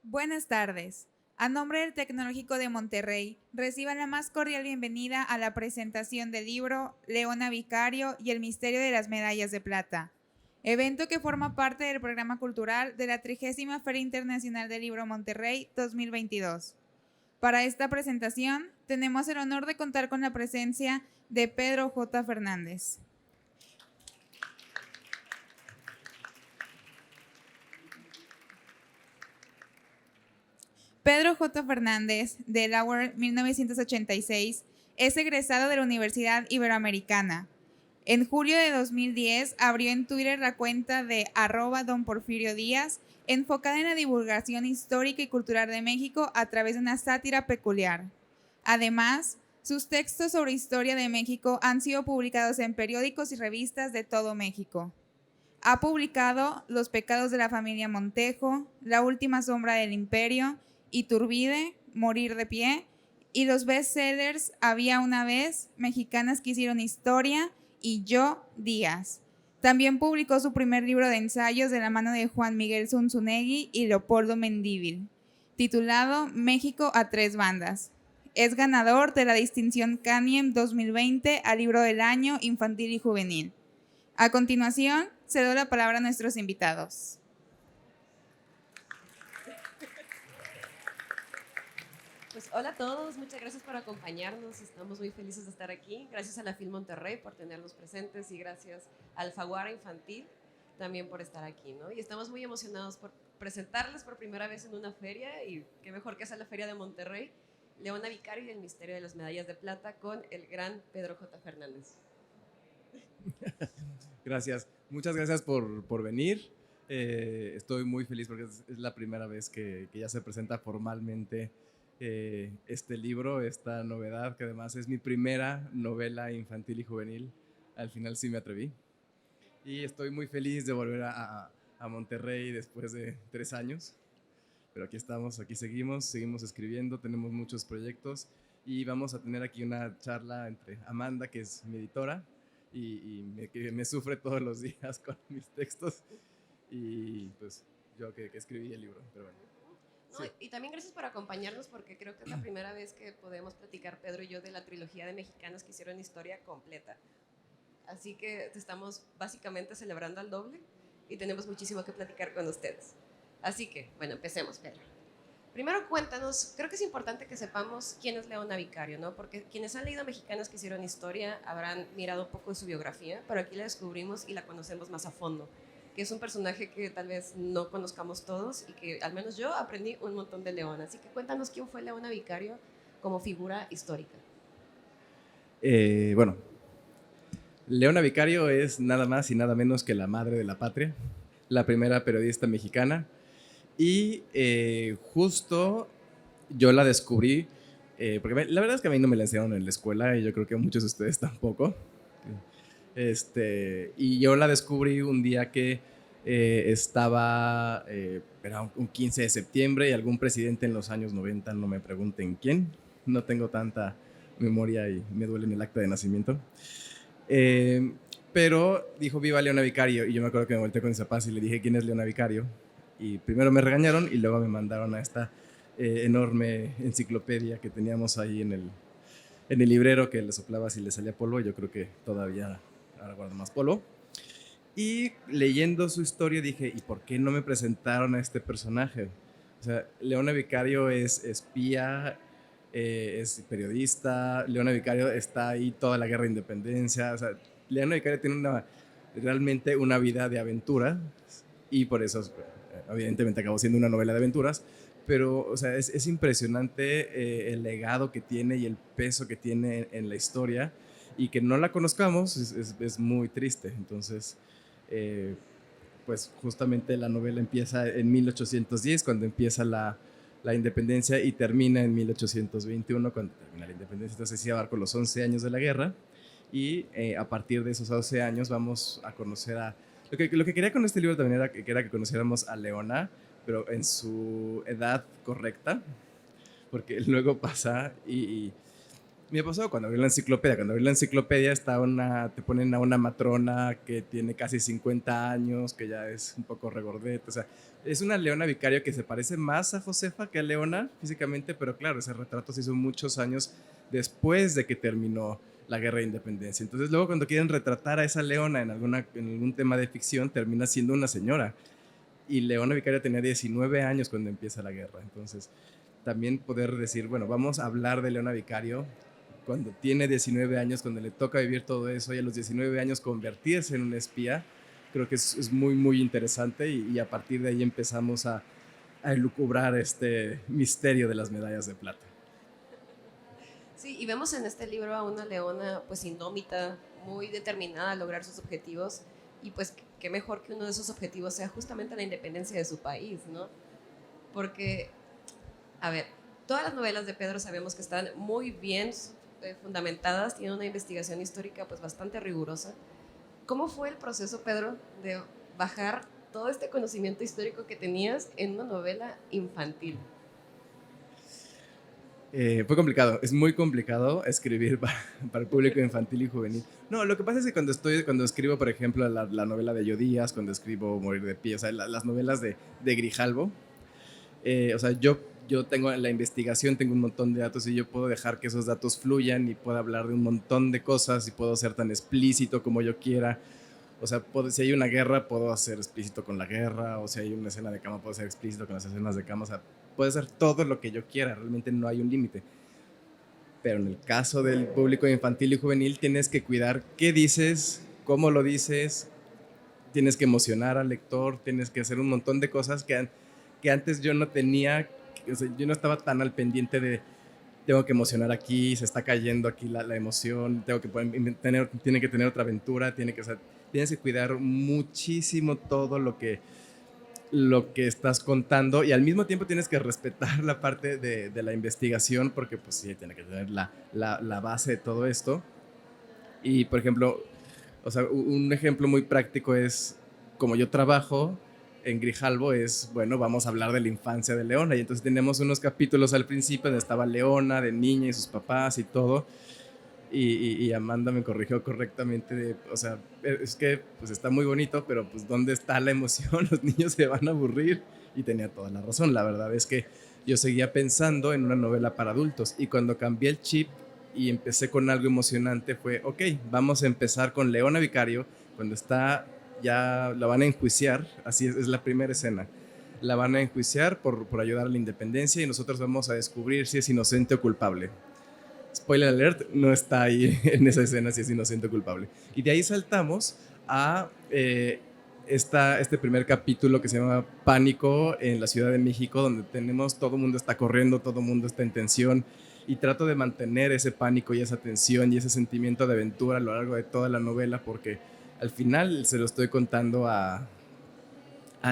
Buenas tardes. A nombre del Tecnológico de Monterrey, reciban la más cordial bienvenida a la presentación del libro Leona Vicario y el misterio de las medallas de plata, evento que forma parte del programa cultural de la 30ª Feria Internacional del Libro Monterrey 2022. Para esta presentación, tenemos el honor de contar con la presencia de Pedro J. Fernández. Pedro J. Fernández, de Delaware, 1986, es egresado de la Universidad Iberoamericana. En julio de 2010 abrió en Twitter la cuenta de @donporfiriodíaz, enfocada en la divulgación histórica y cultural de México a través de una sátira peculiar. Además, sus textos sobre historia de México han sido publicados en periódicos y revistas de todo México. Ha publicado Los pecados de la familia Montejo, La última sombra del imperio, Iturbide, Morir de pie, y los bestsellers Había una vez, Mexicanas que hicieron historia y Yo, Díaz. También publicó su primer libro de ensayos de la mano de Juan Miguel Zunzunegui y Leopoldo Mendívil, titulado México a tres bandas. Es ganador de la distinción Caniem 2020 al Libro del Año Infantil y Juvenil. A continuación, cedo la palabra a nuestros invitados. Pues hola a todos, muchas gracias por acompañarnos, estamos muy felices de estar aquí. Gracias a la FIL Monterrey por tenernos presentes y gracias a Alfaguara Infantil también por estar aquí, ¿no? Y estamos muy emocionados por presentarles por primera vez en una feria y qué mejor que hacer la Feria de Monterrey, Leona Vicario y el misterio de las medallas de plata con el gran Pedro J. Fernández. Gracias, muchas gracias por venir. Estoy muy feliz porque es la primera vez que ya se presenta formalmente este libro, esta novedad, que además es mi primera novela infantil y juvenil. Al final sí me atreví. Y estoy muy feliz de volver a Monterrey después de 3 años. Pero aquí estamos, aquí seguimos escribiendo, tenemos muchos proyectos y vamos a tener aquí una charla entre Amanda, que es mi editora, que me sufre todos los días con mis textos, y pues yo que escribí el libro, pero bueno. No, sí. Y también gracias por acompañarnos porque creo que es la primera vez que podemos platicar Pedro y yo de la trilogía de mexicanos que hicieron historia completa. Así que estamos básicamente celebrando al doble y tenemos muchísimo que platicar con ustedes. Así que, bueno, empecemos, Pedro. Primero cuéntanos, creo que es importante que sepamos quién es Leona Vicario, ¿no? Porque quienes han leído Mexicanos que hicieron historia habrán mirado un poco de su biografía, pero aquí la descubrimos y la conocemos más a fondo, que es un personaje que tal vez no conozcamos todos y que al menos yo aprendí un montón de Leona. Así que cuéntanos quién fue Leona Vicario como figura histórica. Bueno, Leona Vicario es nada más y nada menos que la madre de la patria, la primera periodista mexicana, y justo yo la descubrí, porque la verdad es que a mí no me la enseñaron en la escuela y yo creo que a muchos de ustedes tampoco. Y yo la descubrí un día que era un 15 de septiembre y algún presidente en los años 90, no me pregunten quién, no tengo tanta memoria y me duele en el acta de nacimiento. Pero dijo viva Leona Vicario y yo me acuerdo que me volteé con mis papás y le dije quién es Leona Vicario y primero me regañaron y luego me mandaron a esta enorme enciclopedia que teníamos ahí en el librero, que le soplaba si le salía polvo, y yo creo que todavía ahora guardo más polvo. Y leyendo su historia dije, ¿y por qué no me presentaron a este personaje? O sea, Leona Vicario es espía, es periodista, Leona Vicario está ahí toda la guerra de independencia, o sea, Leona Vicario tiene realmente una vida de aventura y por eso evidentemente acabó siendo una novela de aventuras, pero o sea, es impresionante el legado que tiene y el peso que tiene en la historia, y que no la conozcamos es muy triste. Entonces, pues justamente la novela empieza en 1810, cuando empieza la independencia, y termina en 1821, cuando termina la independencia. Entonces sí abarca los 11 años de la guerra, y a partir de esos 11 años vamos a conocer a... Lo que quería con este libro también era que conociéramos a Leona, pero en su edad correcta, porque luego pasa y Me pasó cuando abrí la enciclopedia. Cuando abrí la enciclopedia te ponen a una matrona que tiene casi 50 años, que ya es un poco regordeta. O sea, es una Leona Vicario que se parece más a Josefa que a Leona físicamente, pero claro, ese retrato se hizo muchos años después de que terminó la Guerra de Independencia. Entonces luego cuando quieren retratar a esa Leona en algún tema de ficción, termina siendo una señora. Y Leona Vicario tenía 19 años cuando empieza la guerra. Entonces también poder decir, bueno, vamos a hablar de Leona Vicario cuando tiene 19 años, cuando le toca vivir todo eso y a los 19 años convertirse en una espía, creo que es muy, muy interesante y a partir de ahí empezamos a elucubrar este misterio de las medallas de plata. Sí, y vemos en este libro a una leona pues indómita, muy determinada a lograr sus objetivos y pues qué mejor que uno de esos objetivos sea justamente la independencia de su país, ¿no? Porque, a ver, todas las novelas de Pedro sabemos que están muy bien fundamentadas, tienen una investigación histórica pues bastante rigurosa. ¿Cómo fue el proceso, Pedro, de bajar todo este conocimiento histórico que tenías en una novela infantil? Fue complicado, es muy complicado escribir para el público infantil y juvenil. No, lo que pasa es que cuando escribo, por ejemplo, la novela de Yodías, cuando escribo Morir de pie, o sea, las novelas de Grijalvo, o sea, yo tengo la investigación, tengo un montón de datos y yo puedo dejar que esos datos fluyan y puedo hablar de un montón de cosas y puedo ser tan explícito como yo quiera. O sea, si hay una guerra, puedo ser explícito con la guerra, o si hay una escena de cama, puedo ser explícito con las escenas de cama. O sea, puedo hacer todo lo que yo quiera, realmente no hay un límite. Pero en el caso del público infantil y juvenil, tienes que cuidar qué dices, cómo lo dices, tienes que emocionar al lector, tienes que hacer un montón de cosas que antes yo no tenía, o sea, yo no estaba tan al pendiente de tengo que emocionar aquí, se está cayendo aquí la emoción, tiene que tener otra aventura, tienes que cuidar muchísimo todo lo que estás contando y al mismo tiempo tienes que respetar la parte de la investigación porque pues sí, tiene que tener la base de todo esto. Y por ejemplo, o sea, un ejemplo muy práctico es como yo trabajo en Grijalvo es, bueno, vamos a hablar de la infancia de Leona y entonces tenemos unos capítulos al principio donde estaba Leona de niña y sus papás y todo y Amanda me corrigió correctamente o sea, es que pues está muy bonito, pero pues ¿dónde está la emoción? Los niños se van a aburrir y tenía toda la razón. La verdad es que yo seguía pensando en una novela para adultos y cuando cambié el chip y empecé con algo emocionante fue, ok, vamos a empezar con Leona Vicario cuando está, ya la van a enjuiciar, así es la primera escena, la van a enjuiciar por ayudar a la independencia y nosotros vamos a descubrir si es inocente o culpable. Spoiler alert, no está ahí en esa escena si es inocente o culpable. Y de ahí saltamos a este primer capítulo que se llama Pánico en la Ciudad de México, donde todo el mundo está corriendo, todo el mundo está en tensión y trato de mantener ese pánico y esa tensión y ese sentimiento de aventura a lo largo de toda la novela porque al final se lo estoy contando a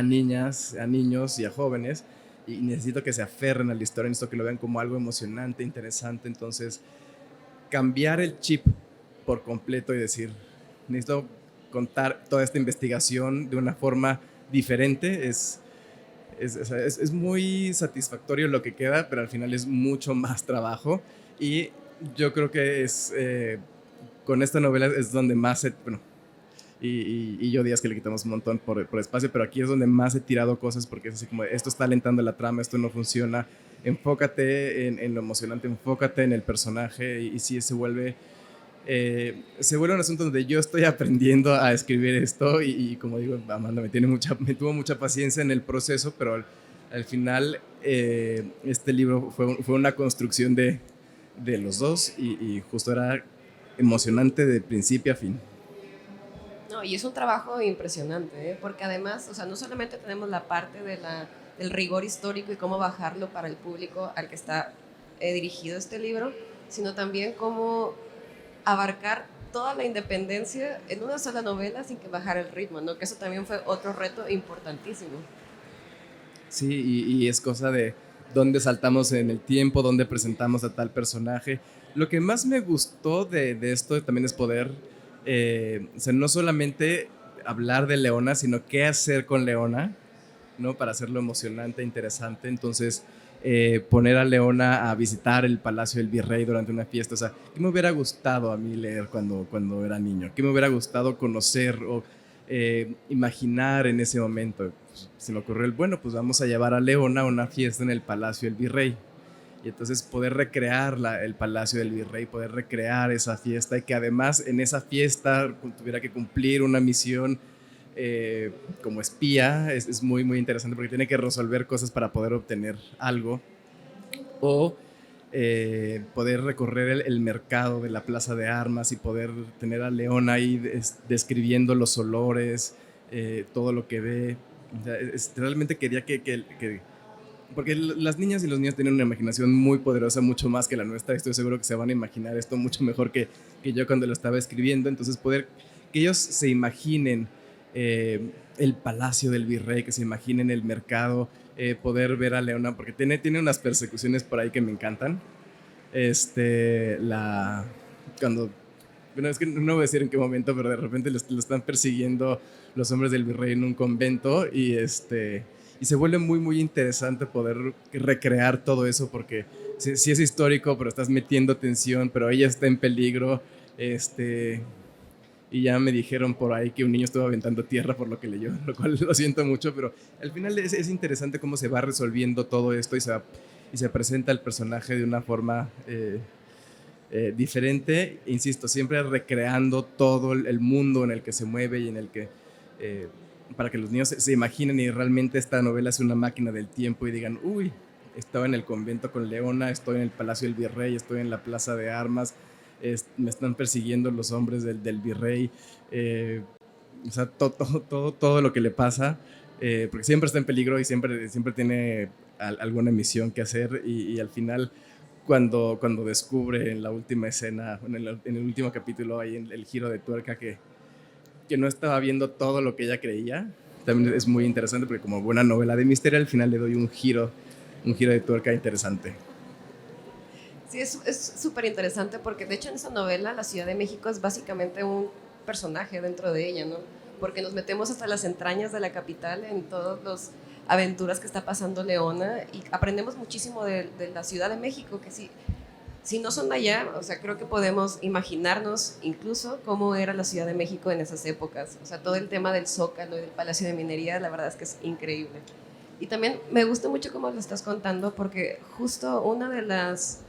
niñas, a niños y a jóvenes y necesito que se aferren a la historia, necesito que lo vean como algo emocionante, interesante. Entonces, cambiar el chip por completo y decir, necesito contar toda esta investigación de una forma diferente, es muy satisfactorio lo que queda, pero al final es mucho más trabajo y yo creo que con esta novela es donde más y yo días que le quitamos un montón por espacio, pero aquí es donde más he tirado cosas porque es así como, esto está alentando la trama, esto no funciona, enfócate en lo emocionante, enfócate en el personaje y sí, se vuelve un asunto donde yo estoy aprendiendo a escribir esto y como digo, Amanda me tuvo mucha paciencia en el proceso, pero al final este libro fue una construcción de los dos y justo era emocionante de principio a fin. No, y es un trabajo impresionante, ¿eh? Porque además, o sea, no solamente tenemos la parte del rigor histórico y cómo bajarlo para el público al que está dirigido este libro, sino también cómo abarcar toda la independencia en una sola novela sin que bajar el ritmo, ¿no? Que eso también fue otro reto importantísimo. Sí, y es cosa de dónde saltamos en el tiempo, dónde presentamos a tal personaje. Lo que más me gustó de esto también es poder, o sea, no solamente hablar de Leona, sino qué hacer con Leona. ¿no? Para hacerlo emocionante, interesante. Entonces, poner a Leona a visitar el Palacio del Virrey durante una fiesta, o sea, ¿qué me hubiera gustado a mí leer cuando era niño? ¿Qué me hubiera gustado conocer o imaginar en ese momento? Pues, se me ocurrió bueno, pues vamos a llevar a Leona a una fiesta en el Palacio del Virrey. Y entonces poder recrear el Palacio del Virrey, poder recrear esa fiesta y que además en esa fiesta tuviera que cumplir una misión como espía, es muy, muy interesante porque tiene que resolver cosas para poder obtener algo. O poder recorrer el mercado de la plaza de armas y poder tener a León ahí describiendo los olores, todo lo que ve. O sea, realmente quería que porque las niñas y los niños tienen una imaginación muy poderosa, mucho más que la nuestra. Estoy seguro que se van a imaginar esto mucho mejor que yo cuando lo estaba escribiendo. Entonces poder que ellos se imaginen el palacio del virrey, que se imaginen el mercado, poder ver a Leona, porque tiene unas persecuciones por ahí que me encantan. Cuando, bueno, es que no voy a decir en qué momento, pero de repente lo están persiguiendo los hombres del virrey en un convento y se vuelve muy, muy interesante poder recrear todo eso porque sí es histórico, pero estás metiendo tensión, pero ella está en peligro, y ya me dijeron por ahí que un niño estuvo aventando tierra por lo que leyó, lo cual lo siento mucho, pero al final es interesante cómo se va resolviendo todo esto y se presenta el personaje de una forma diferente, insisto, siempre recreando todo el mundo en el que se mueve y en el que, para que los niños se imaginen y realmente esta novela es una máquina del tiempo y digan, uy, estaba en el convento con Leona, estoy en el Palacio del Virrey, estoy en la Plaza de Armas, me están persiguiendo los hombres del virrey, o sea, todo lo que le pasa, porque siempre está en peligro y siempre tiene alguna misión que hacer y al final cuando descubre en la última escena, en el último capítulo, ahí el giro de tuerca que no estaba viendo todo lo que ella creía, también es muy interesante porque como buena novela de misterio al final le doy un giro de tuerca interesante. Sí, es súper interesante porque de hecho en esa novela la Ciudad de México es básicamente un personaje dentro de ella, ¿no? Porque nos metemos hasta las entrañas de la capital en todas las aventuras que está pasando Leona y aprendemos muchísimo de la Ciudad de México, que si no son de allá, o sea, creo que podemos imaginarnos incluso cómo era la Ciudad de México en esas épocas. O sea, todo el tema del Zócalo y del Palacio de Minería, la verdad es que es increíble. Y también me gusta mucho cómo lo estás contando porque justo una de las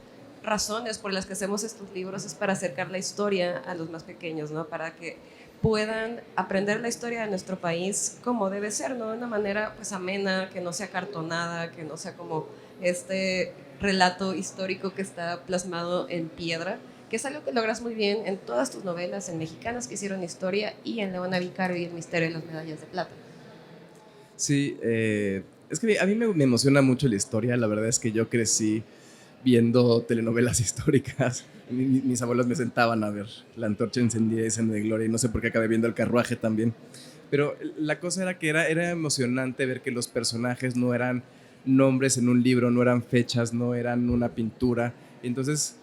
razones por las que hacemos estos libros es para acercar la historia a los más pequeños, ¿no? Para que puedan aprender la historia de nuestro país como debe ser, ¿no? De una manera pues amena, que no sea cartonada, que no sea como este relato histórico que está plasmado en piedra, que es algo que logras muy bien en todas tus novelas, en Mexicanas que hicieron historia y en Leona Vicario y El misterio de las medallas de plata. Sí, es que a mí me emociona mucho la historia, la verdad es que yo crecí viendo telenovelas históricas. Mis abuelos me sentaban a ver La Antorcha Encendida y Cena de Gloria y no sé por qué acabé viendo El Carruaje también. Pero la cosa era que era emocionante ver que los personajes no eran nombres en un libro, no eran fechas, no eran una pintura. Entonces,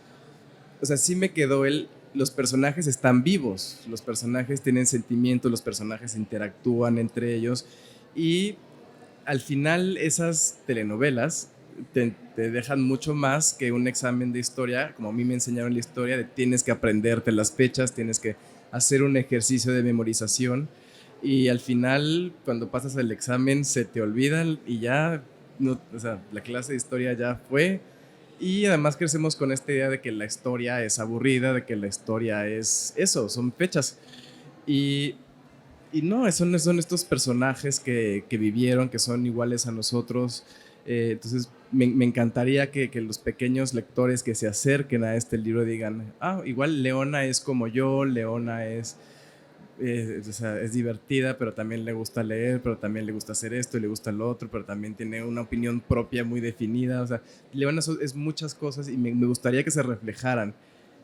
o sea, sí me quedó los personajes están vivos, los personajes tienen sentimientos, los personajes interactúan entre ellos y al final esas telenovelas te dejan mucho más que un examen de historia, como a mí me enseñaron la historia, de tienes que aprenderte las fechas, tienes que hacer un ejercicio de memorización y al final cuando pasas el examen se te olvidan y ya, no, o sea, la clase de historia ya fue y además crecemos con esta idea de que la historia es aburrida, de que la historia es eso, son fechas y no, son estos personajes que vivieron, que son iguales a nosotros. Entonces, me encantaría que los pequeños lectores que se acerquen a este libro digan, igual Leona es como yo, Leona o sea, es divertida, pero también le gusta leer, pero también le gusta hacer esto y le gusta lo otro, pero también tiene una opinión propia muy definida. O sea, Leona es muchas cosas y me gustaría que se reflejaran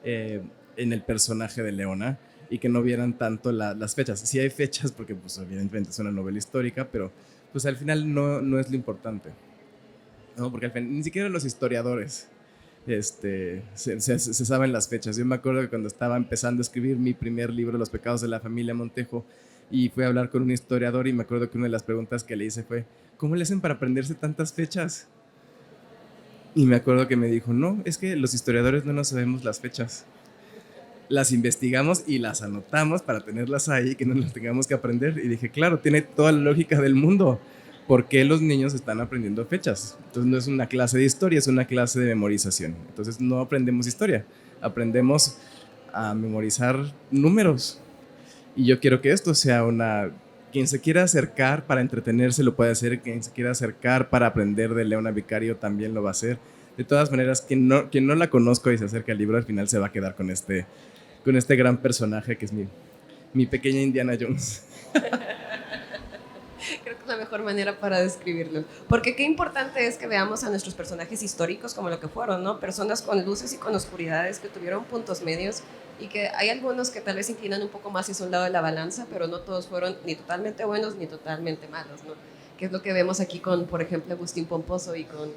en el personaje de Leona y que no vieran tanto las fechas. Sí hay fechas porque pues evidentemente es una novela histórica, pero pues al final no es lo importante, ¿no? Porque al final ni siquiera los historiadores se saben las fechas. Yo me acuerdo que cuando estaba empezando a escribir mi primer libro, Los pecados de la familia Montejo, y fui a hablar con un historiador y me acuerdo que una de las preguntas que le hice fue, ¿cómo le hacen para aprenderse tantas fechas? Y me acuerdo que me dijo, no, es que los historiadores no nos sabemos las fechas. Las investigamos y las anotamos para tenerlas ahí, que no las tengamos que aprender. Y dije, claro, tiene toda la lógica del mundo. ¿Por qué los niños están aprendiendo fechas? Entonces no es una clase de historia, es una clase de memorización. Entonces no aprendemos historia, aprendemos a memorizar números. Y yo quiero que esto sea una... Quien se quiera acercar para entretenerse lo puede hacer, quien se quiera acercar para aprender de Leona Vicario también lo va a hacer. De todas maneras, quien no la conozca y se acerca al libro, al final se va a quedar con este gran personaje que es mi pequeña Indiana Jones. Creo que es la mejor manera para describirlo. Porque qué importante es que veamos a nuestros personajes históricos como lo que fueron, ¿no? Personas con luces y con oscuridades que tuvieron puntos medios y que hay algunos que tal vez inclinan un poco más hacia un lado de la balanza, pero no todos fueron ni totalmente buenos ni totalmente malos, ¿no? Que es lo que vemos aquí con, por ejemplo, Agustín Pomposo y con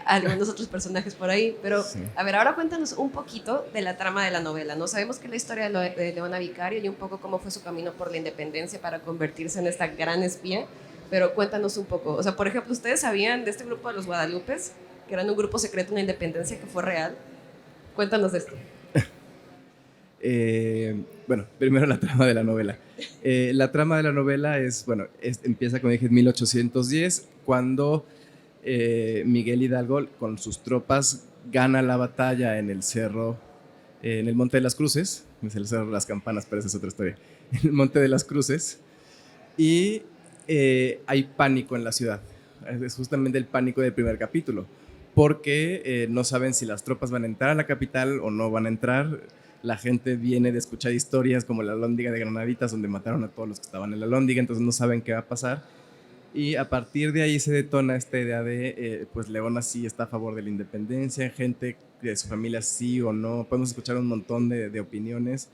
algunos otros personajes por ahí. Pero, sí. A ver, ahora cuéntanos un poquito de la trama de la novela, ¿no? Sabemos que la historia de Leona Vicario y un poco cómo fue su camino por la independencia para convertirse en esta gran espía, pero cuéntanos un poco. O sea, por ejemplo, ¿ustedes sabían de este grupo de los Guadalupes? Que eran un grupo secreto en la independencia que fue real. Cuéntanos de esto. Bueno, primero la trama de la novela. La trama de la novela empieza, como dije, en 1810, cuando Miguel Hidalgo con sus tropas gana la batalla en el cerro, en el Monte de las Cruces, es el Cerro de las Campanas, pero esa es otra historia, en el Monte de las Cruces, y hay pánico en la ciudad. Es justamente el pánico del primer capítulo, porque no saben si las tropas van a entrar a la capital o no van a entrar. La gente viene de escuchar historias como la Alhóndiga de Granaditas, donde mataron a todos los que estaban en la Alhóndiga, entonces no saben qué va a pasar. Y a partir de ahí se detona esta idea de, pues Leona sí está a favor de la independencia, gente de su familia sí o no. Podemos escuchar un montón de opiniones,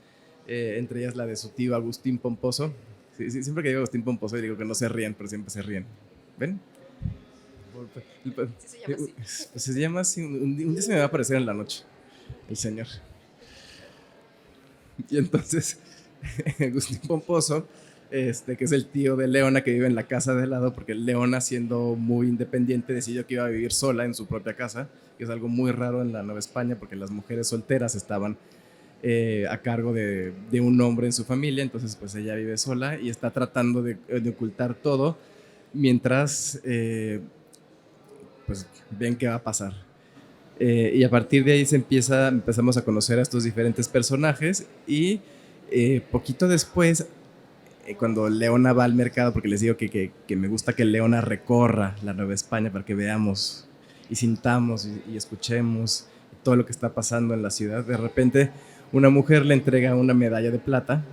entre ellas la de su tío Agustín Pomposo. Sí, siempre que digo Agustín Pomposo digo que no se ríen, pero siempre se ríen. ¿Ven? Sí, se llama así. Pues se llama así. Un día se me va a aparecer en la noche el señor. Y entonces Agustín Pomposo, que es el tío de Leona, que vive en la casa de al lado, porque Leona, siendo muy independiente, decidió que iba a vivir sola en su propia casa, que es algo muy raro en la Nueva España, porque las mujeres solteras estaban a cargo de un hombre en su familia. Entonces pues ella vive sola y está tratando de ocultar todo mientras pues ven qué va a pasar. Y a partir de ahí empezamos a conocer a estos diferentes personajes y poquito después, cuando Leona va al mercado, porque les digo que me gusta que Leona recorra la Nueva España para que veamos y sintamos y escuchemos todo lo que está pasando en la ciudad, de repente una mujer le entrega una medalla de plata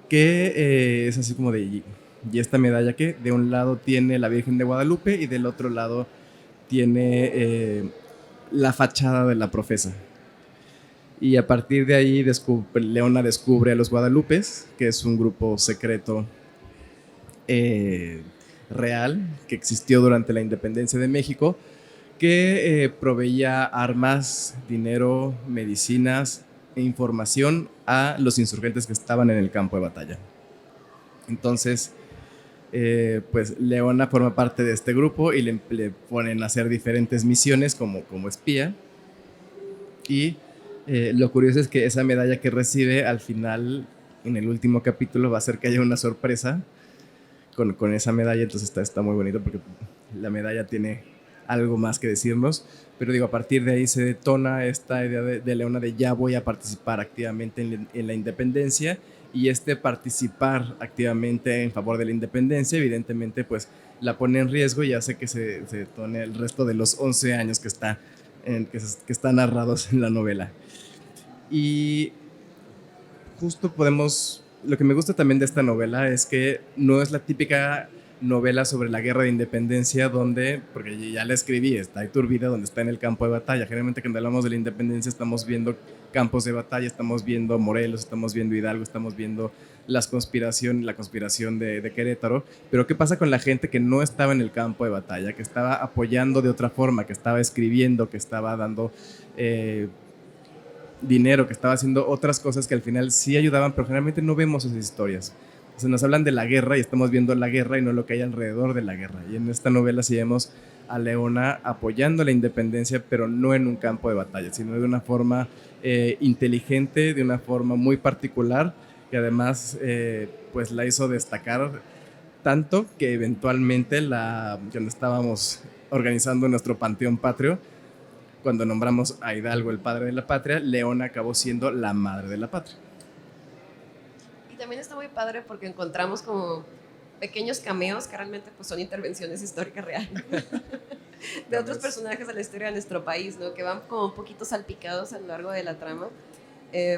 que es así como de, ¿y esta medalla qué? De un lado tiene la Virgen de Guadalupe y del otro lado tiene la fachada de la profesa. Y a partir de ahí Leona descubre a los Guadalupes, que es un grupo secreto real que existió durante la independencia de México, que proveía armas, dinero, medicinas e información a los insurgentes que estaban en el campo de batalla. Entonces, pues Leona forma parte de este grupo y le ponen a hacer diferentes misiones como espía. Y lo curioso es que esa medalla que recibe al final, en el último capítulo, va a hacer que haya una sorpresa con esa medalla. Entonces está muy bonito porque la medalla tiene algo más que decirnos. Pero digo, a partir de ahí se detona esta idea de Leona de ya voy a participar activamente en la independencia. Y participar activamente en favor de la independencia, evidentemente, pues la pone en riesgo y hace que se detone el resto de los 11 años que están narrados en la novela. Y justo lo que me gusta también de esta novela es que no es la típica novela sobre la guerra de independencia porque ya la escribí, está Iturbide, donde está en el campo de batalla. Generalmente cuando hablamos de la independencia estamos viendo campos de batalla, estamos viendo Morelos, estamos viendo Hidalgo, estamos viendo la conspiración de Querétaro. Pero ¿qué pasa con la gente que no estaba en el campo de batalla, que estaba apoyando de otra forma, que estaba escribiendo, que estaba dando dinero, que estaba haciendo otras cosas que al final sí ayudaban, pero generalmente no vemos esas historias? O sea, nos hablan de la guerra y estamos viendo la guerra y no lo que hay alrededor de la guerra. Y en esta novela sí vemos a Leona apoyando la independencia, pero no en un campo de batalla, sino de una forma inteligente, de una forma muy particular, que además pues la hizo destacar tanto que eventualmente cuando estábamos organizando nuestro panteón patrio, cuando nombramos a Hidalgo el padre de la patria, Leona acabó siendo la madre de la patria. Y también está muy padre porque encontramos como pequeños cameos que realmente pues, son intervenciones históricas reales de otros personajes de la historia de nuestro país, ¿no? Que van como un poquito salpicados a lo largo de la trama.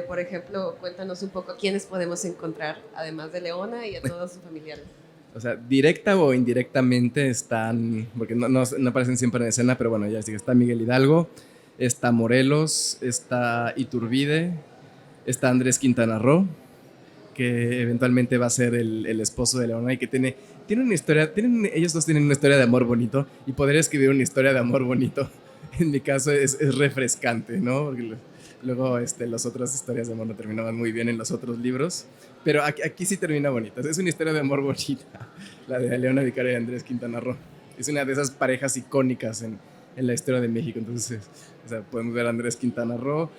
Por ejemplo, cuéntanos un poco quiénes podemos encontrar, además de Leona y a todos sus familiares. O sea, directa o indirectamente están, porque no aparecen siempre en escena, pero bueno, ya sí, está Miguel Hidalgo, está Morelos, está Iturbide, está Andrés Quintana Roo, que eventualmente va a ser el esposo de Leona y que tiene una historia, ellos dos tienen una historia de amor bonito y poder escribir una historia de amor bonito, en mi caso es refrescante, ¿no? Porque luego las otras historias de amor no terminaban muy bien en los otros libros, pero aquí sí termina bonita. Es una historia de amor bonita, la de Leona Vicario y Andrés Quintana Roo. Es una de esas parejas icónicas en la historia de México. Entonces, o sea, podemos ver a Andrés Quintana Roo,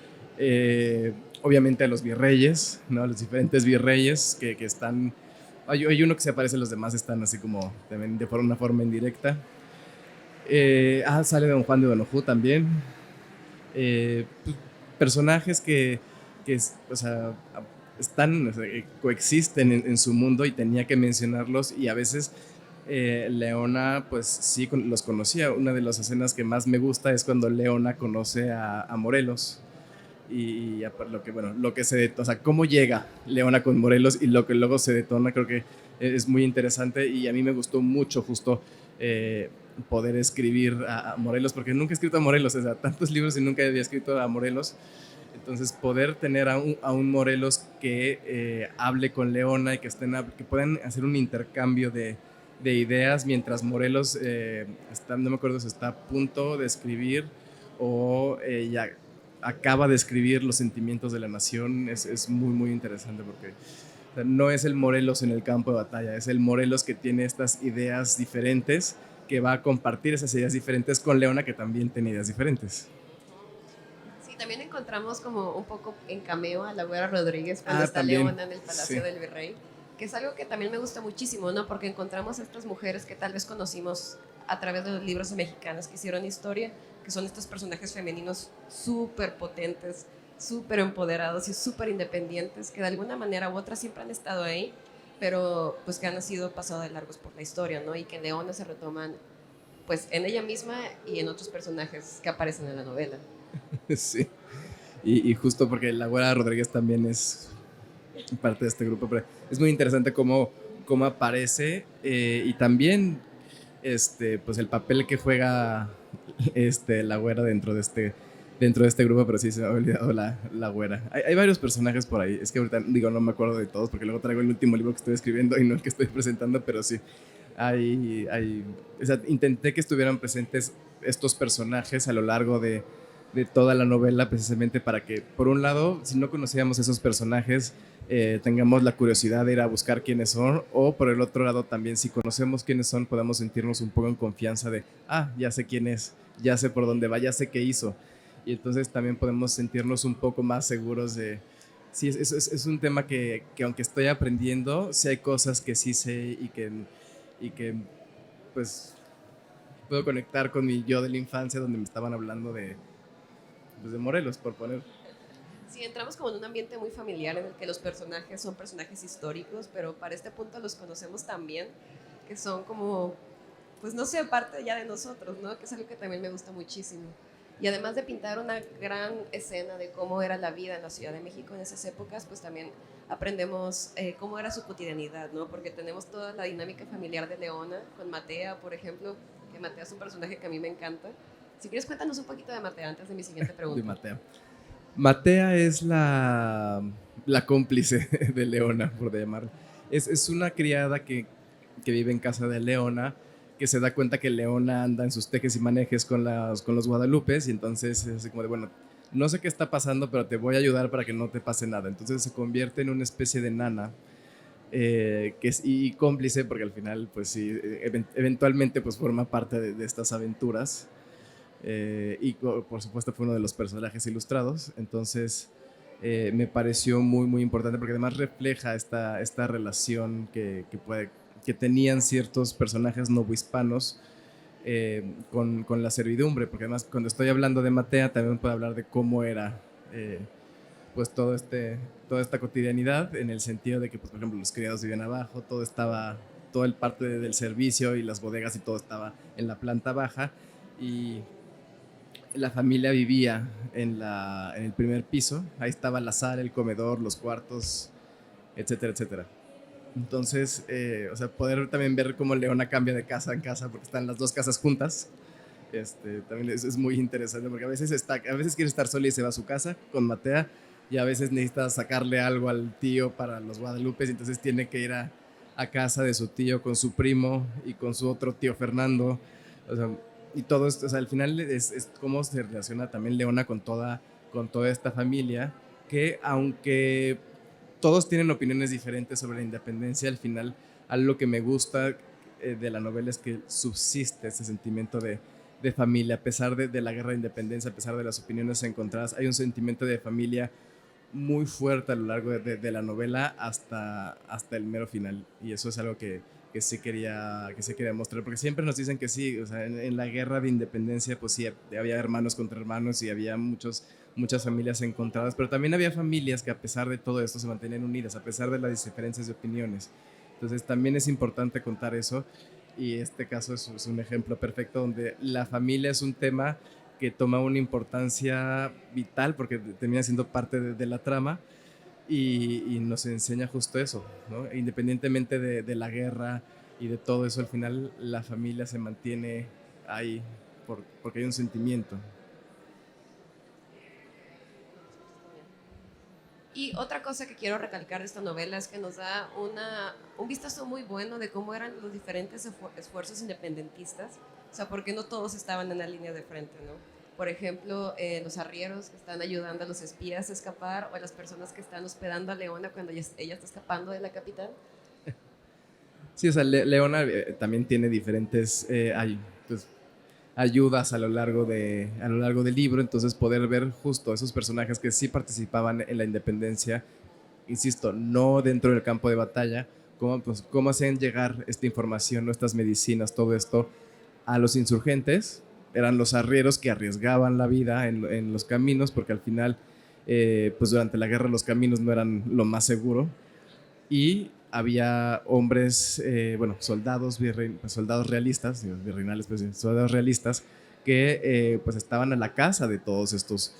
obviamente a los virreyes, ¿no? Los diferentes virreyes que están... Hay uno que se aparece, los demás están así como también de una forma indirecta. Sale Don Juan de Donojú también. Pues, personajes que o sea, están, o sea, coexisten en su mundo y tenía que mencionarlos y a veces Leona pues sí los conocía. Una de las escenas que más me gusta es cuando Leona conoce a Morelos y lo que se, o sea, cómo llega Leona con Morelos y lo que luego se detona, creo que es muy interesante y a mí me gustó mucho justo poder escribir a Morelos, porque nunca he escrito a Morelos, o sea, tantos libros y nunca había escrito a Morelos. Entonces, poder tener a un Morelos que hable con Leona y que puedan hacer un intercambio de ideas mientras Morelos no me acuerdo si está a punto de escribir o ya acaba de escribir los sentimientos de la nación, es muy, muy interesante porque o sea, no es el Morelos en el campo de batalla, es el Morelos que tiene estas ideas diferentes, que va a compartir esas ideas diferentes con Leona, que también tiene ideas diferentes. Sí, también encontramos como un poco en cameo a la Güera Rodríguez cuando está también. Leona en el Palacio del Virrey, que es algo que también me gusta muchísimo, ¿no? Porque encontramos a estas mujeres que tal vez conocimos a través de los libros mexicanos que hicieron historia, que son estos personajes femeninos súper potentes, súper empoderados y súper independientes, que de alguna manera u otra siempre han estado ahí, pero pues que han sido pasados de largos por la historia, ¿no? Y que en Leona se retoman pues en ella misma y en otros personajes que aparecen en la novela. Sí, y justo porque la Güera Rodríguez también es parte de este grupo, pero es muy interesante cómo aparece y también pues el papel que juega la Güera dentro de este grupo, pero sí se me ha olvidado la Güera. Hay varios personajes por ahí, es que ahorita digo no me acuerdo de todos porque luego traigo el último libro que estoy escribiendo y no el que estoy presentando, pero sí o sea, intenté que estuvieran presentes estos personajes a lo largo de toda la novela, precisamente para que, por un lado, si no conocíamos esos personajes, tengamos la curiosidad de ir a buscar quiénes son, o por el otro lado también, si conocemos quiénes son, podamos sentirnos un poco en confianza de, ya sé quién es, ya sé por dónde va, ya sé qué hizo. Y entonces también podemos sentirnos un poco más seguros de... Sí, es un tema que aunque estoy aprendiendo, sí hay cosas que sí sé y que pues puedo conectar con mi yo de la infancia donde me estaban hablando de Morelos, por poner. Sí, entramos como en un ambiente muy familiar en el que los personajes son personajes históricos, pero para este punto los conocemos también, que son como, pues no sé, parte ya de nosotros, ¿no? Que es algo que también me gusta muchísimo. Y además de pintar una gran escena de cómo era la vida en la Ciudad de México en esas épocas, pues también aprendemos cómo era su cotidianidad, ¿no? Porque tenemos toda la dinámica familiar de Leona, con Matea, por ejemplo, que Matea es un personaje que a mí me encanta. Si quieres, cuéntanos un poquito de Matea antes de mi siguiente pregunta. De Matea. Matea es la cómplice de Leona, por llamarla. Es una criada que vive en casa de Leona, que se da cuenta que Leona anda en sus tejes y manejes con los Guadalupes, y entonces es como de, bueno, no sé qué está pasando, pero te voy a ayudar para que no te pase nada. Entonces se convierte en una especie de nana y cómplice, porque al final, pues sí, eventualmente pues forma parte de estas aventuras. Y por supuesto fue uno de los personajes ilustrados. Entonces me pareció muy, muy importante porque además refleja esta relación que tenían ciertos personajes novohispanos con la servidumbre, porque además cuando estoy hablando de Matea también puedo hablar de cómo era pues toda esta cotidianidad, en el sentido de que, pues, por ejemplo, los criados vivían abajo, todo el parte del servicio y las bodegas y todo estaba en la planta baja, y la familia vivía en el primer piso. Ahí estaba la sala, el comedor, los cuartos, etcétera, etcétera. Entonces, o sea, poder también ver cómo Leona cambia de casa en casa, porque están las dos casas juntas, también es muy interesante, porque a veces quiere estar sola y se va a su casa con Matea, y a veces necesita sacarle algo al tío para los Guadalupes, y entonces tiene que ir a casa de su tío con su primo y con su otro tío Fernando. O sea, y todo esto, o sea, al final es cómo se relaciona también Leona con toda esta familia, que aunque todos tienen opiniones diferentes sobre la independencia, al final algo que me gusta de la novela es que subsiste ese sentimiento de familia, a pesar de la guerra de independencia, a pesar de las opiniones encontradas, hay un sentimiento de familia muy fuerte a lo largo de la novela hasta el mero final, y eso es algo que sí quería mostrar, porque siempre nos dicen que sí, o sea, en la guerra de independencia pues sí, había hermanos contra hermanos y había muchas familias encontradas, pero también había familias que a pesar de todo esto se mantenían unidas, a pesar de las diferencias de opiniones. Entonces también es importante contar eso, y este caso es un ejemplo perfecto donde la familia es un tema que toma una importancia vital porque termina siendo parte de la trama, y nos enseña justo eso, ¿no? Independientemente de la guerra y de todo eso, al final la familia se mantiene ahí porque hay un sentimiento. Y otra cosa que quiero recalcar de esta novela es que nos da un vistazo muy bueno de cómo eran los diferentes esfuerzos independentistas, o sea, porque no todos estaban en la línea de frente, ¿no? Por ejemplo, los arrieros que están ayudando a los espías a escapar, o a las personas que están hospedando a Leona cuando ella está escapando de la capital. Sí, o sea, Leona también tiene diferentes pues, ayudas a lo largo del libro, entonces poder ver justo esos personajes que sí participaban en la independencia, insisto, no dentro del campo de batalla, cómo hacían llegar esta información, estas medicinas, todo esto a los insurgentes. Eran los arrieros que arriesgaban la vida en los caminos, porque al final, pues durante la guerra los caminos no eran lo más seguro, y había hombres, soldados realistas, virreinales, pues, soldados realistas, que pues estaban a la casa de todos estos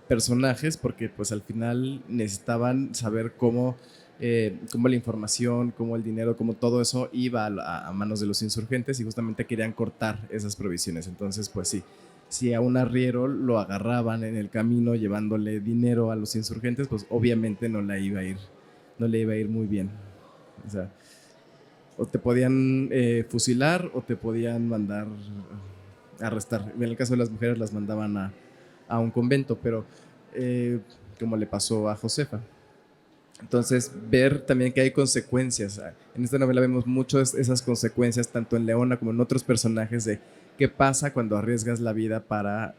personajes, porque pues al final necesitaban saber cómo la información, cómo el dinero, cómo todo eso iba a manos de los insurgentes, y justamente querían cortar esas provisiones. Entonces, pues sí, si a un arriero lo agarraban en el camino llevándole dinero a los insurgentes, pues obviamente no le iba a ir muy bien. O sea, o te podían fusilar o te podían mandar a arrestar. En el caso de las mujeres las mandaban a un convento, pero como le pasó a Josefa. Entonces, ver también que hay consecuencias. En esta novela vemos muchas esas consecuencias, tanto en Leona como en otros personajes, de qué pasa cuando arriesgas la vida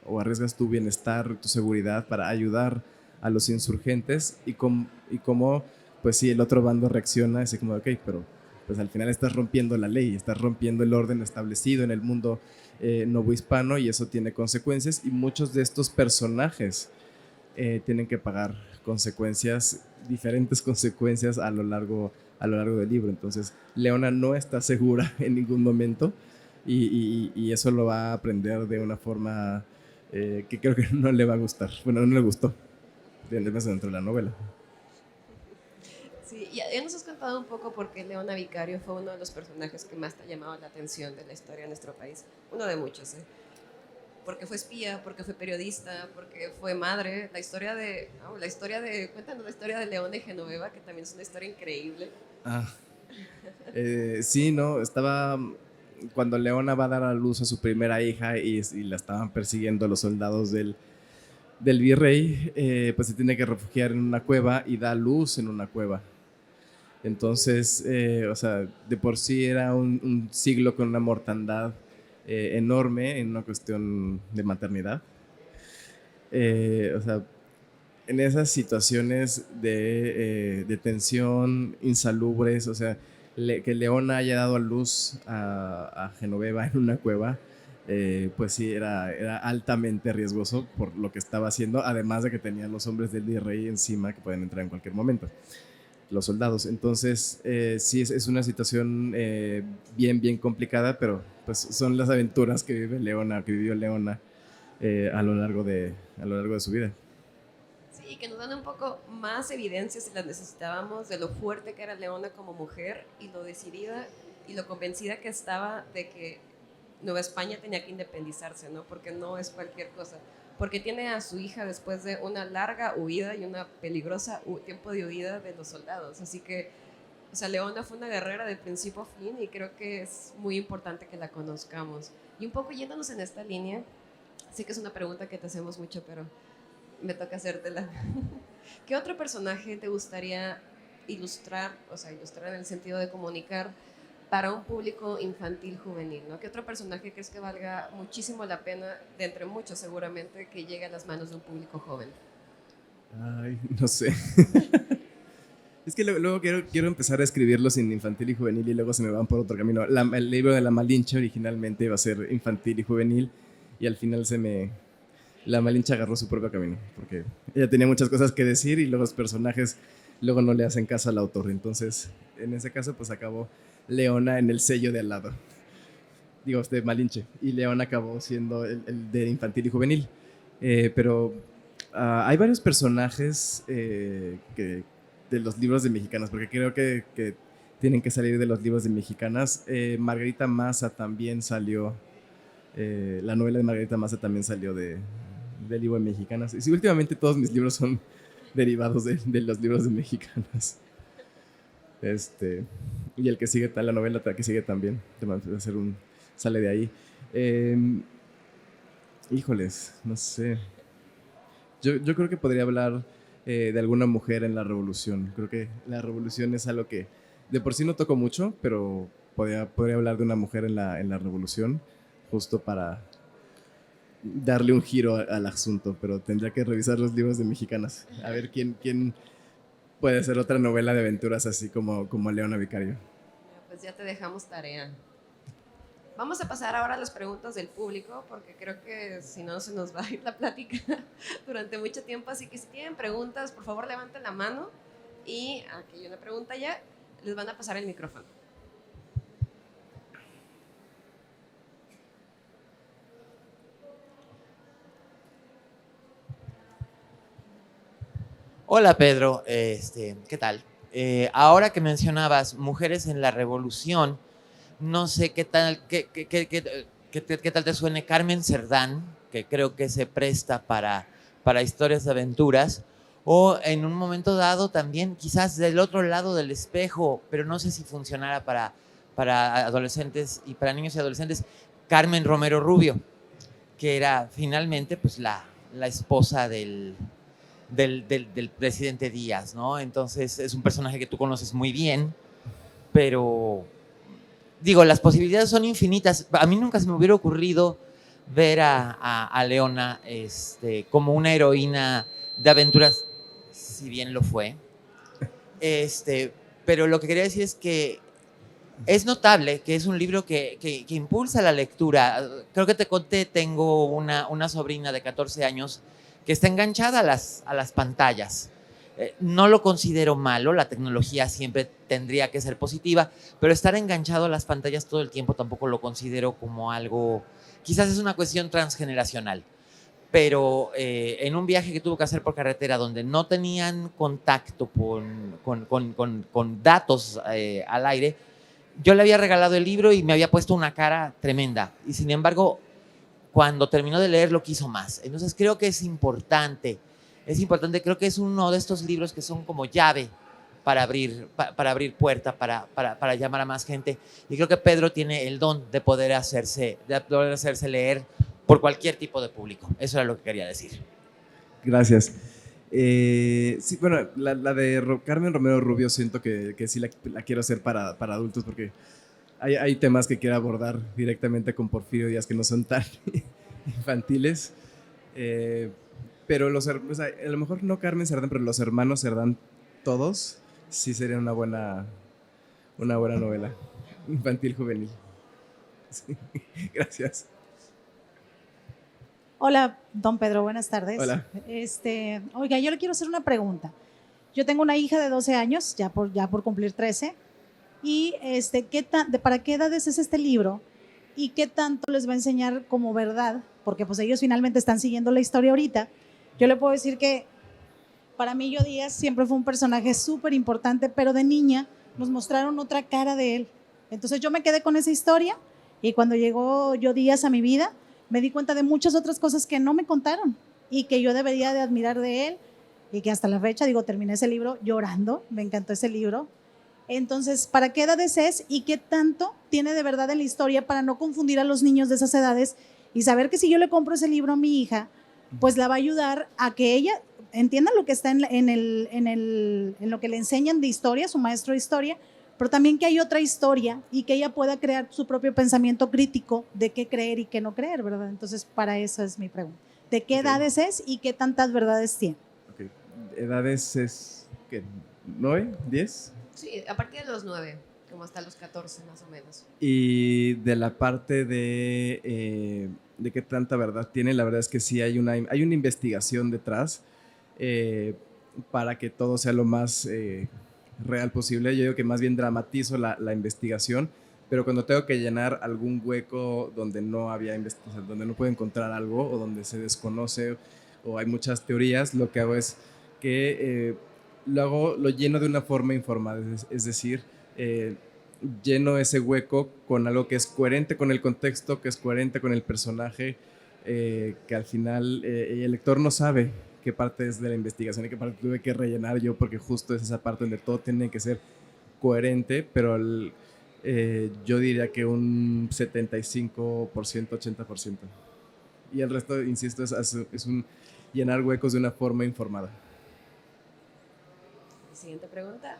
o arriesgas tu bienestar, tu seguridad para ayudar a los insurgentes, y cómo, pues sí, el otro bando reacciona así como, ok, pero pues al final estás rompiendo la ley, estás rompiendo el orden establecido en el mundo novohispano, y eso tiene consecuencias, y muchos de estos personajes tienen que pagar diferentes consecuencias a lo largo del libro. Entonces, Leona no está segura en ningún momento, y eso lo va a aprender de una forma que creo que no le va a gustar. Bueno, no le gustó dentro de la novela. Sí, ya nos has contado un poco por qué Leona Vicario fue uno de los personajes que más te ha llamado la atención de la historia de nuestro país. Uno de muchos, ¿eh? Porque fue espía, porque fue periodista, porque fue madre. Cuéntanos la historia de Leona y Genoveva, que también es una historia increíble. Sí, no, estaba cuando Leona va a dar a luz a su primera hija, y la estaban persiguiendo los soldados del virrey, pues se tiene que refugiar en una cueva y da luz en una cueva. Entonces, o sea, de por sí era un siglo con una mortandad enorme en una cuestión de maternidad. O sea, en esas situaciones de tensión, insalubres, o sea, que Leona haya dado a luz a Genoveva en una cueva, pues sí, era altamente riesgoso por lo que estaba haciendo, además de que tenía los hombres del virrey encima que pueden entrar en cualquier momento, los soldados. Entonces, sí, es una situación bien complicada, pero pues son las aventuras que vive Leona, que vivió Leona a lo largo de su vida. Sí, y que nos dan un poco más evidencia si las necesitábamos de lo fuerte que era Leona como mujer y lo decidida y lo convencida que estaba de que Nueva España tenía que independizarse, ¿no? Porque no es cualquier cosa. Porque tiene a su hija después de una larga huida y una peligrosa tiempo de huida de los soldados. Así que, o sea, Leona fue una guerrera de principio a fin y creo que es muy importante que la conozcamos. Y un poco yéndonos en esta línea, sé que es una pregunta que te hacemos mucho, pero me toca hacértela. ¿Qué otro personaje te gustaría ilustrar, o sea, ilustrar en el sentido de comunicar para un público infantil juvenil, ¿no? ¿Qué otro personaje crees que valga muchísimo la pena, de entre muchos seguramente, que llegue a las manos de un público joven? Ay, no sé. Es que luego quiero empezar a escribirlos en infantil y juvenil y luego se me van por otro camino. El libro de La Malinche originalmente iba a ser infantil y juvenil y al final La Malinche agarró su propio camino porque ella tenía muchas cosas que decir y luego los personajes luego no le hacen caso al autor. Entonces, en ese caso, pues acabó Leona en el sello de al lado. Digo, de Malinche. Y Leona acabó siendo el de infantil y juvenil. Pero hay varios personajes de los libros de mexicanas, porque creo que tienen que salir de los libros de mexicanas. Margarita Maza también salió, la novela de Margarita Maza también salió del libro de mexicanas. Y sí, últimamente todos mis libros son derivados de los libros de mexicanas. Y el que sigue, la novela que sigue también, sale de ahí. Híjoles, no sé. Yo creo que podría hablar de alguna mujer en la revolución. Creo que la revolución es algo que de por sí no toco mucho, pero podría hablar de una mujer en la revolución, justo para darle un giro al asunto, pero tendría que revisar los libros de mexicanas, a ver quién puede ser otra novela de aventuras así como Leona Vicario. Pues ya te dejamos tarea. Vamos a pasar ahora a las preguntas del público, porque creo que si no se nos va a ir la plática durante mucho tiempo. Así que si tienen preguntas, por favor levanten la mano y aquí hay una pregunta ya, les van a pasar el micrófono. Hola Pedro, ¿qué tal? Ahora que mencionabas mujeres en la revolución, no sé qué tal te suene Carmen Cerdán, que creo que se presta para historias de aventuras, o en un momento dado también quizás del otro lado del espejo, pero no sé si funcionara para adolescentes y para niños y adolescentes, Carmen Romero Rubio, que era finalmente pues la esposa del presidente Díaz, ¿no? Entonces es un personaje que tú conoces muy bien, pero digo, las posibilidades son infinitas. A mí nunca se me hubiera ocurrido ver a Leona como una heroína de aventuras, si bien lo fue. Pero lo que quería decir es que es notable que es un libro que impulsa la lectura. Creo que te conté, tengo una sobrina de 14 años que está enganchada a las pantallas. No lo considero malo, la tecnología siempre tendría que ser positiva, pero estar enganchado a las pantallas todo el tiempo tampoco lo considero como algo, quizás es una cuestión transgeneracional, pero en un viaje que tuvo que hacer por carretera donde no tenían contacto con datos al aire, yo le había regalado el libro y me había puesto una cara tremenda, y sin embargo cuando terminó de leerlo quiso más. Entonces creo que es importante, creo que es uno de estos libros que son como llave para abrir puerta, para llamar a más gente. Y creo que Pedro tiene el don de poder hacerse leer por cualquier tipo de público. Eso era lo que quería decir. Gracias. Sí, bueno, la de Carmen Romero Rubio siento que sí la quiero hacer para adultos porque hay temas que quiero abordar directamente con Porfirio Díaz que no son tan infantiles. Eh, pero o sea, a lo mejor no Carmen Cerdán, pero los hermanos Cerdán todos sí sería una buena novela infantil juvenil. Sí, gracias. Hola, don Pedro, buenas tardes. Hola. Oiga, yo le quiero hacer una pregunta. Yo tengo una hija de 12 años, ya por cumplir 13, y ¿para qué edades es este libro? ¿Y qué tanto les va a enseñar como verdad? Porque pues ellos finalmente están siguiendo la historia ahorita. Yo le puedo decir que para mí Yo Díaz siempre fue un personaje súper importante, pero de niña nos mostraron otra cara de él. Entonces yo me quedé con esa historia y cuando llegó Yo Díaz a mi vida, me di cuenta de muchas otras cosas que no me contaron y que yo debería de admirar de él y que hasta la fecha, terminé ese libro llorando, me encantó ese libro. Entonces, ¿para qué edades es y qué tanto tiene de verdad en la historia para no confundir a los niños de esas edades y saber que si yo le compro ese libro a mi hija, pues la va a ayudar a que ella entienda lo que está en lo que le enseñan de historia, su maestro de historia, pero también que hay otra historia y que ella pueda crear su propio pensamiento crítico de qué creer y qué no creer, ¿verdad? Entonces, para eso es mi pregunta. ¿De qué edades es y qué tantas verdades tiene? Okay. Edades es, ¿qué? ¿9? ¿10? Sí, a partir de los 9, como hasta los 14 más o menos. Y de la parte de qué tanta verdad tiene, la verdad es que sí hay una investigación detrás para que todo sea lo más real posible. Yo digo que más bien dramatizo la investigación, pero cuando tengo que llenar algún hueco donde no había investigación, donde no puedo encontrar algo o donde se desconoce o hay muchas teorías, lo que hago es que lo lleno de una forma informada, es decir, lleno ese hueco con algo que es coherente con el contexto, que es coherente con el personaje, que al final el lector no sabe qué parte es de la investigación y qué parte tuve que rellenar yo, porque justo es esa parte donde todo tiene que ser coherente, pero yo diría que un 75%, 80%. Y el resto, insisto, es un llenar huecos de una forma informada. Siguiente pregunta.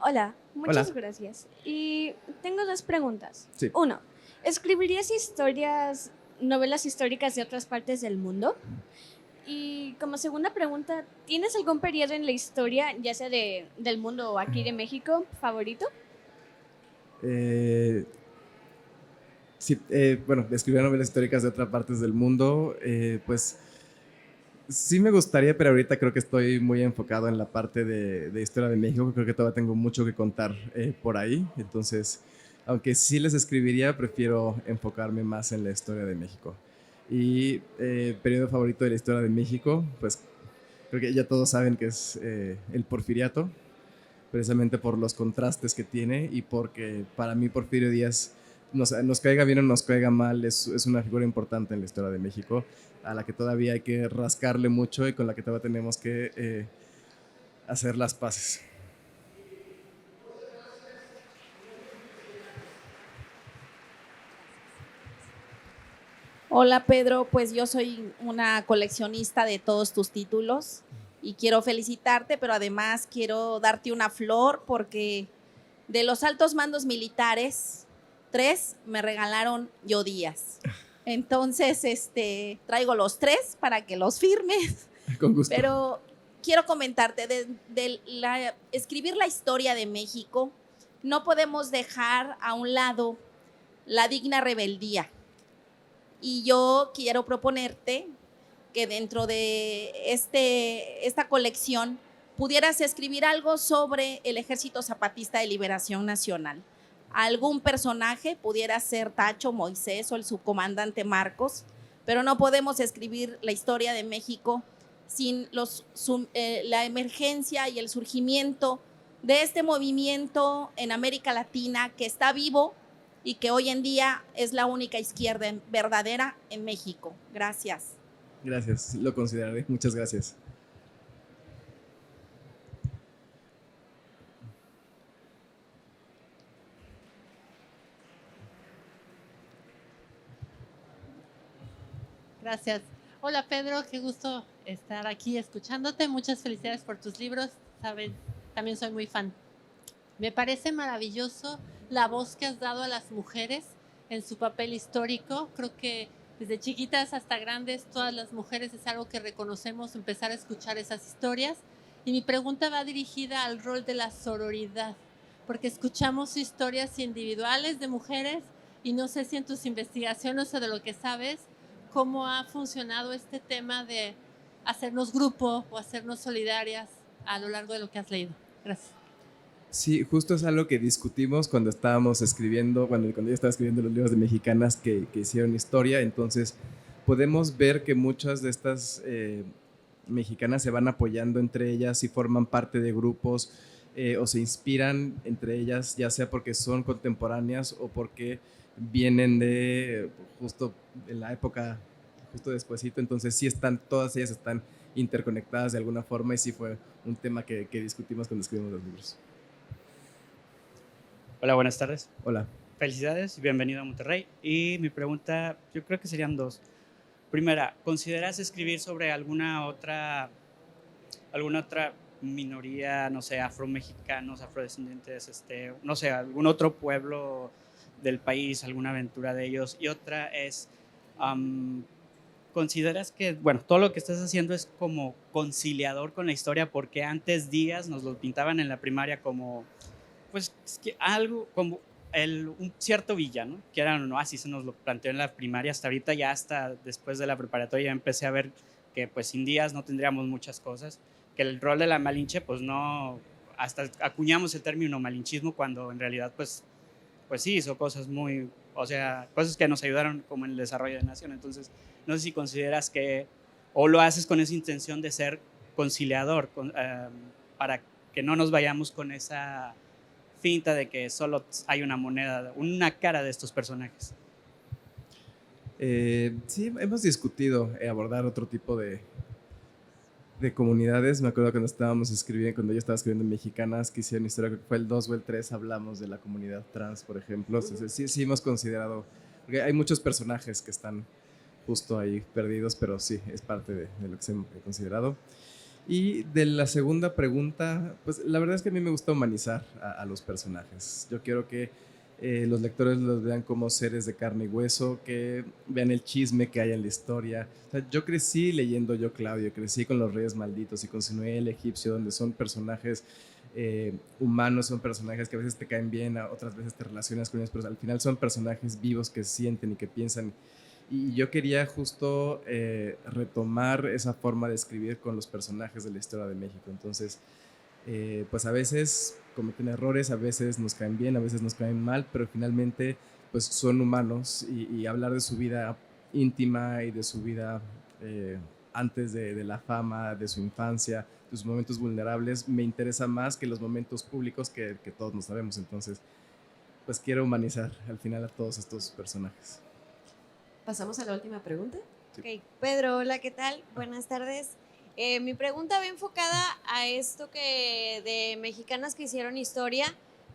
Hola, muchas Hola. gracias. Y tengo dos preguntas. Sí. Uno, ¿escribirías novelas históricas de otras partes del mundo? Y como segunda pregunta, ¿tienes algún periodo en la historia, ya sea del mundo o aquí de México, favorito? Sí, bueno, escribir novelas históricas de otras partes del mundo, pues sí me gustaría, pero ahorita creo que estoy muy enfocado en la parte de historia de México. Creo que todavía tengo mucho que contar por ahí. Entonces, aunque sí les escribiría, prefiero enfocarme más en la historia de México. Y periodo favorito de la historia de México, pues creo que ya todos saben que es el Porfiriato, precisamente por los contrastes que tiene y porque para mí Porfirio Díaz, nos caiga bien o nos caiga mal, es una figura importante en la historia de México, a la que todavía hay que rascarle mucho y con la que todavía tenemos que hacer las paces. Hola Pedro, pues yo soy una coleccionista de todos tus títulos y quiero felicitarte, pero además quiero darte una flor porque de los altos mandos militares, 3 me regalaron Yo Díaz. Entonces, traigo los 3 para que los firmes. Con gusto. Pero quiero comentarte, escribir la historia de México, no podemos dejar a un lado la digna rebeldía. Y yo quiero proponerte que dentro de esta colección pudieras escribir algo sobre el Ejército Zapatista de Liberación Nacional. Algún personaje, pudiera ser Tacho, Moisés o el subcomandante Marcos, pero no podemos escribir la historia de México sin la emergencia y el surgimiento de este movimiento en América Latina que está vivo y que hoy en día es la única izquierda verdadera en México. Gracias. Gracias, lo consideraré. Muchas gracias. Gracias. Hola Pedro, qué gusto estar aquí escuchándote. Muchas felicidades por tus libros. Sabes, también soy muy fan. Me parece maravilloso la voz que has dado a las mujeres en su papel histórico. Creo que desde chiquitas hasta grandes, todas las mujeres es algo que reconocemos, empezar a escuchar esas historias. Y mi pregunta va dirigida al rol de la sororidad, porque escuchamos historias individuales de mujeres y no sé si en tus investigaciones o de lo que sabes, cómo ha funcionado este tema de hacernos grupo o hacernos solidarias a lo largo de lo que has leído. Gracias. Sí, justo es algo que discutimos cuando estábamos escribiendo, cuando yo estaba escribiendo los libros de mexicanas que hicieron historia. Entonces podemos ver que muchas de estas mexicanas se van apoyando entre ellas y forman parte de grupos o se inspiran entre ellas, ya sea porque son contemporáneas o porque vienen de justo en la época, justo despuesito. Entonces sí están, todas ellas están interconectadas de alguna forma y sí fue un tema que discutimos cuando escribimos los libros. Hola, buenas tardes. Hola. Felicidades y bienvenido a Monterrey. Y mi pregunta, yo creo que serían dos. Primera, ¿consideras escribir sobre alguna otra minoría, no sé, afromexicanos, afrodescendientes, no sé, algún otro pueblo del país, alguna aventura de ellos? Y otra es, ¿consideras que, bueno, todo lo que estás haciendo es como conciliador con la historia? Porque antes Díaz nos lo pintaban en la primaria como, pues, algo como un cierto villano, que era no, así se nos lo planteó en la primaria. Hasta ahorita, ya hasta después de la preparatoria, empecé a ver que pues sin Díaz no tendríamos muchas cosas, que el rol de la Malinche, pues no, hasta acuñamos el término malinchismo cuando en realidad pues sí hizo cosas muy, o sea, cosas que nos ayudaron como en el desarrollo de la nación. Entonces, no sé si consideras que, o lo haces con esa intención de ser conciliador, para que no nos vayamos con esa finta de que solo hay una moneda, una cara de estos personajes. Sí, hemos discutido abordar otro tipo de comunidades. Me acuerdo cuando estábamos escribiendo, cuando yo estaba escribiendo Mexicanas, que hicieron historia, creo que fue el 2 o el 3, hablamos de la comunidad trans, por ejemplo. Entonces, sí hemos considerado, porque hay muchos personajes que están justo ahí perdidos, pero sí, es parte de lo que se ha considerado. Y de la segunda pregunta, pues la verdad es que a mí me gusta humanizar a los personajes. Yo quiero que los lectores los vean como seres de carne y hueso, que vean el chisme que hay en la historia. O sea, yo crecí leyendo Yo Claudio, crecí con los Reyes Malditos y con Sinué el Egipcio, donde son personajes humanos, son personajes que a veces te caen bien, a otras veces te relacionas con ellos, pero al final son personajes vivos que sienten y que piensan. Y yo quería justo retomar esa forma de escribir con los personajes de la historia de México. Entonces, pues a veces cometen errores, a veces nos caen bien, a veces nos caen mal, pero finalmente pues son humanos y hablar de su vida íntima y de su vida antes de la fama, de su infancia, de sus momentos vulnerables, me interesa más que los momentos públicos que todos nos sabemos. Entonces, pues quiero humanizar al final a todos estos personajes. Pasamos a la última pregunta. Sí. Ok, Pedro, hola, ¿qué tal? Buenas tardes. Mi pregunta va enfocada a esto que de mexicanas que hicieron historia.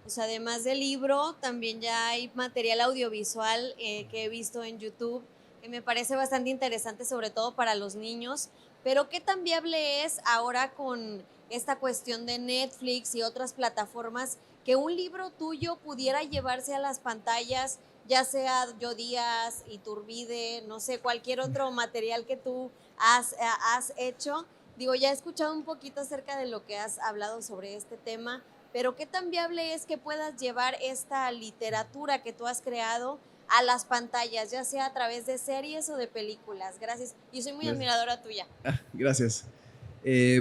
O sea, además del libro, también ya hay material audiovisual que he visto en YouTube, que me parece bastante interesante, sobre todo para los niños. Pero ¿qué tan viable es ahora con esta cuestión de Netflix y otras plataformas que un libro tuyo pudiera llevarse a las pantallas, ya sea Yo Díaz, Iturbide, no sé, cualquier otro material que tú has hecho? Digo, ya he escuchado un poquito acerca de lo que has hablado sobre este tema, pero ¿qué tan viable es que puedas llevar esta literatura que tú has creado a las pantallas, ya sea a través de series o de películas? Gracias. Y soy muy admiradora tuya. Gracias.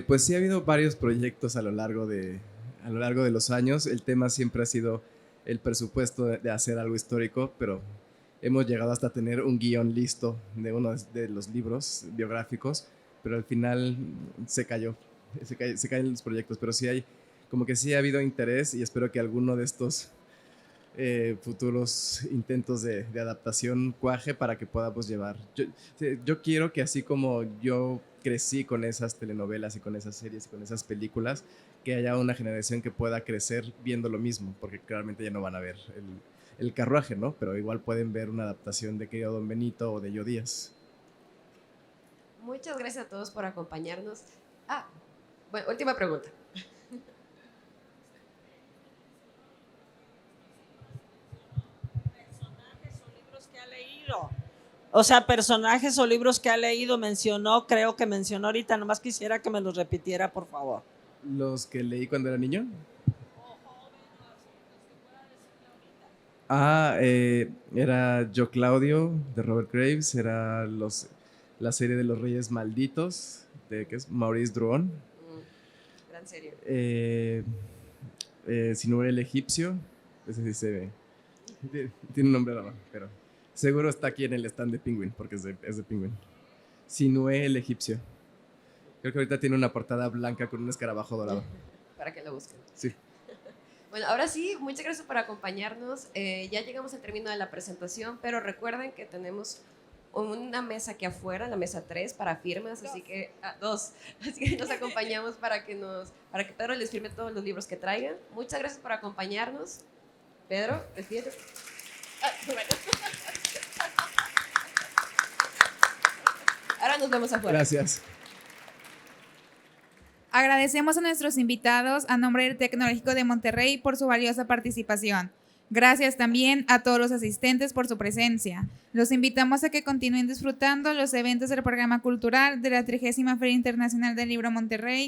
Pues sí, ha habido varios proyectos a lo largo de los años. El tema siempre ha sido el presupuesto de hacer algo histórico, pero hemos llegado hasta tener un guión listo de uno de los libros biográficos, pero al final se caen los proyectos. Pero sí hay, como que sí ha habido interés, y espero que alguno de estos futuros intentos de adaptación cuaje para que podamos llevar. Yo quiero que, así como yo crecí con esas telenovelas y con esas series y con esas películas, que haya una generación que pueda crecer viendo lo mismo, porque claramente ya no van a ver el carruaje, ¿no? Pero igual pueden ver una adaptación de Querido Don Benito o de Yo Díaz. Muchas gracias a todos por acompañarnos. Bueno, última pregunta. O sea, personajes o libros que ha leído, creo que mencionó ahorita, nomás quisiera que me los repitiera, por favor. Los que leí cuando era niño. Era Yo Claudio, de Robert Graves, era la serie de los Reyes Malditos, que es Maurice Druon. Gran serie. Sinué el Egipcio, ese sí se ve. Tiene un nombre raro, pero seguro está aquí en el stand de Penguin, porque es de Penguin. Sinué el Egipcio. Creo que ahorita tiene una portada blanca con un escarabajo dorado. Para que lo busquen. Sí. Bueno, ahora sí, muchas gracias por acompañarnos. Ya llegamos al término de la presentación, pero recuerden que tenemos una mesa aquí afuera, la mesa 3, para firmas, así que 2. Así que nos acompañamos para que Pedro les firme todos los libros que traigan. Muchas gracias por acompañarnos. Pedro, despídete. Bueno. Ahora nos vemos afuera. Gracias. Agradecemos a nuestros invitados a nombre del Tecnológico de Monterrey por su valiosa participación. Gracias también a todos los asistentes por su presencia. Los invitamos a que continúen disfrutando los eventos del programa cultural de la 30ª Feria Internacional del Libro Monterrey,